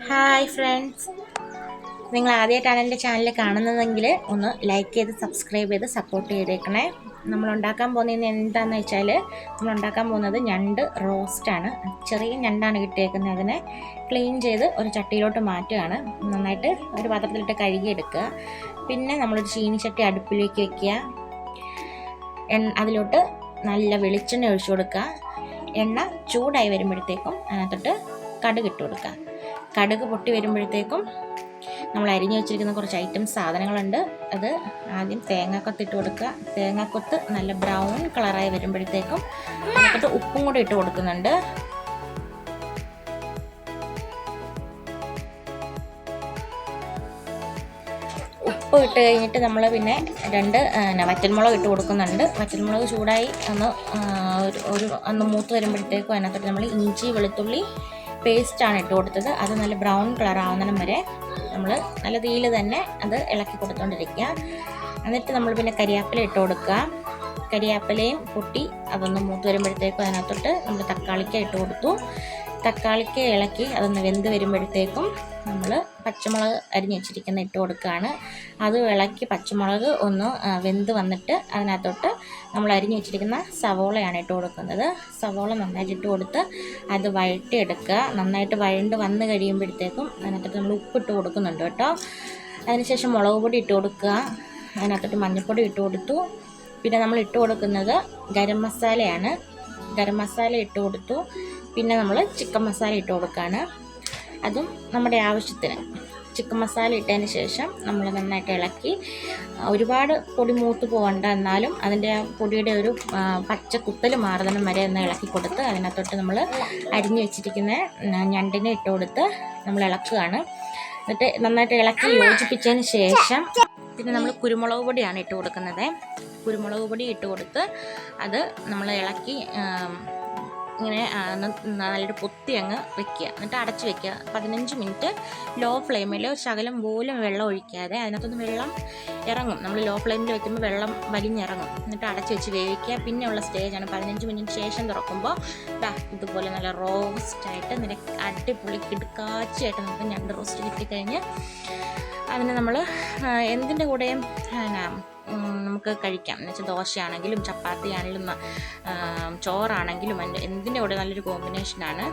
Hi friends, നിങ്ങൾ ആദ്യമായിട്ടാണ് എൻ്റെ ചാനൽ കാണുന്നതെങ്കിൽ ഒന്ന് ലൈക്ക് ചെയ്ത് സബ്സ്ക്രൈബ് ചെയ്ത് സപ്പോർട്ട് ചെയ്തേക്കണേ. നമ്മൾ ഉണ്ടാക്കാൻ പോകുന്നത് എന്താണെന്ന് വെച്ചാൽ ഉണ്ടാക്കാൻ പോകുന്നത് ഞണ്ട് റോസ്റ്റാണ്. ചെറിയ ഞണ്ടാണ് കിട്ടിയേക്കുന്നത്. അതിനെ ക്ലീൻ ചെയ്ത് ഒരു ചട്ടിയിലോട്ട് മാറ്റുകയാണ്. നന്നായിട്ട് ഒരു പാത്രത്തിലിട്ട് കഴുകിയെടുക്കുക. പിന്നെ നമ്മളൊരു ചീനിച്ചട്ടി അടുപ്പിലേക്ക് വയ്ക്കുക. അതിലോട്ട് നല്ല വെളിച്ചെണ്ണ ഒഴിച്ചു കൊടുക്കുക. എണ്ണ ചൂടായി വരുമ്പോഴത്തേക്കും അതിനകത്തോട്ട് കടുക് ഇട്ട് കൊടുക്കുക. കടുക് പൊട്ടി വരുമ്പോഴത്തേക്കും നമ്മൾ അരിഞ്ഞു വെച്ചിരിക്കുന്ന കുറച്ച് ഐറ്റംസ് സാധനങ്ങളുണ്ട്. അത് ആദ്യം തേങ്ങാക്കൊത്ത് ഇട്ട് കൊടുക്കുക. തേങ്ങാക്കൊത്ത് നല്ല ബ്രൗൺ കളറായി വരുമ്പോഴത്തേക്കും അതിനകത്ത് ഉപ്പും കൂടി ഇട്ട് കൊടുക്കുന്നുണ്ട്. ഉപ്പ് ഇട്ട് കഴിഞ്ഞിട്ട് നമ്മൾ പിന്നെ രണ്ട് വറ്റൽമുളക് ഇട്ട് കൊടുക്കുന്നുണ്ട്. വറ്റൽമുളക് ചൂടായി ഒന്ന് മൂത്ത് വരുമ്പോഴത്തേക്കും അതിനകത്തോട്ട് നമ്മൾ ഇഞ്ചി വെളുത്തുള്ളി പേസ്റ്റാണ് ഇട്ട് കൊടുത്തത്. അത് നല്ല ബ്രൗൺ കളർ ആവുന്നതിനും വരെ നമ്മൾ നല്ല തീയിൽ തന്നെ അത് ഇളക്കി കൊടുത്തുകൊണ്ടിരിക്കുക. എന്നിട്ട് നമ്മൾ പിന്നെ കരിയാപ്പില ഇട്ട് കൊടുക്കുക. കരിയാപ്പിലയും പൊട്ടി അതൊന്ന് മൂത്ത് വരുമ്പോഴത്തേക്കും അതിനകത്തോട്ട് നമ്മൾ തക്കാളിക്ക ഇട്ട് കൊടുത്തു. തക്കാളിക്ക ഇളക്കി അതൊന്ന് വെന്ത് വരുമ്പോഴത്തേക്കും നമ്മൾ പച്ചമുളക് അരിഞ്ഞ് വെച്ചിരിക്കുന്ന ഇട്ട് കൊടുക്കുകയാണ്. അത് ഇളക്കി പച്ചമുളക് ഒന്ന് വെന്ത് വന്നിട്ട് അതിനകത്തോട്ട് നമ്മൾ അരിഞ്ഞ് വെച്ചിരിക്കുന്ന സവോളയാണ് ഇട്ട് കൊടുക്കുന്നത്. സവോള നന്നായിട്ട് ഇട്ട് കൊടുത്ത് അത് വഴറ്റിയെടുക്കുക. നന്നായിട്ട് വഴണ്ട് വന്ന് കഴിയുമ്പോഴത്തേക്കും അതിനകത്തോട്ട് നമ്മൾ ഉപ്പിട്ട് കൊടുക്കുന്നുണ്ട് കേട്ടോ. അതിനുശേഷം മുളക് പൊടി ഇട്ട് കൊടുക്കുക. അതിനകത്തോട്ട് മഞ്ഞൾപ്പൊടി ഇട്ട് കൊടുത്തു. പിന്നെ നമ്മൾ ഇട്ട് കൊടുക്കുന്നത് ഗരം മസാലയാണ്. ഗരം മസാല ഇട്ട് കൊടുത്തു. പിന്നെ നമ്മൾ ചിക്കൻ മസാല ഇട്ട് കൊടുക്കുകയാണ്. അതും നമ്മുടെ ആവശ്യത്തിന്. ചിക്കൻ മസാല ഇട്ടതിന് ശേഷം നമ്മൾ നന്നായിട്ട് ഇളക്കി. ഒരുപാട് പൊടി മൂത്ത് പോകണ്ട, എന്നാലും അതിൻ്റെ പൊടിയുടെ ഒരു പച്ച കുത്തൽ മാറുന്നതിനും വരെ ഒന്ന് ഇളക്കി കൊടുത്ത് അതിനകത്തോട്ട് നമ്മൾ അരിഞ്ഞു വെച്ചിരിക്കുന്ന ഞണ്ടിനെ ഇട്ട് കൊടുത്ത് നമ്മൾ ഇളക്കുകയാണ്. എന്നിട്ട് നന്നായിട്ട് ഇളക്കി യോജിപ്പിച്ചതിന് ശേഷം പിന്നെ നമ്മൾ കുരുമുളക് പൊടിയാണ് ഇട്ട് കൊടുക്കുന്നത്. കുരുമുളക് പൊടി ഇട്ട് കൊടുത്ത് അത് നമ്മൾ ഇളക്കി ഇങ്ങനെ നല്ലൊരു പൊത്തി അങ്ങ് വെക്കുക. എന്നിട്ട് അടച്ച് വെക്കുക. 15 മിനിറ്റ് ലോ ഫ്ലെയിമിൽ ശകലം പോലും വെള്ളം ഒഴിക്കാതെ. അതിനകത്തൊന്ന് വെള്ളം ഇറങ്ങും. നമ്മൾ ലോ ഫ്ലെയിമിൽ വെക്കുമ്പോൾ വെള്ളം വലിഞ്ഞിറങ്ങും. എന്നിട്ട് അടച്ച് വെച്ച് വേവിക്കുക. പിന്നെയുള്ള സ്റ്റേജാണ് 15 മിനിറ്റ് ശേഷം തുറക്കുമ്പോൾ ഇതുപോലെ നല്ല റോസ്റ്റായിട്ട് നല്ല അടിപൊളി കിടുക്കാച്ചയായിട്ട് നമുക്ക് ഞണ്ട് റോസ്റ്റ് കിട്ടിക്കഴിഞ്ഞ് അതിന് നമ്മൾ എന്തിൻ്റെ കൂടെയും നമുക്ക് കഴിക്കാം. എന്ന് വെച്ചാൽ ദോശയാണെങ്കിലും ചപ്പാത്തി ആണെങ്കിലും ചോറാണെങ്കിലും എന്തിൻ്റെ കൂടെ നല്ലൊരു കോമ്പിനേഷനാണ്.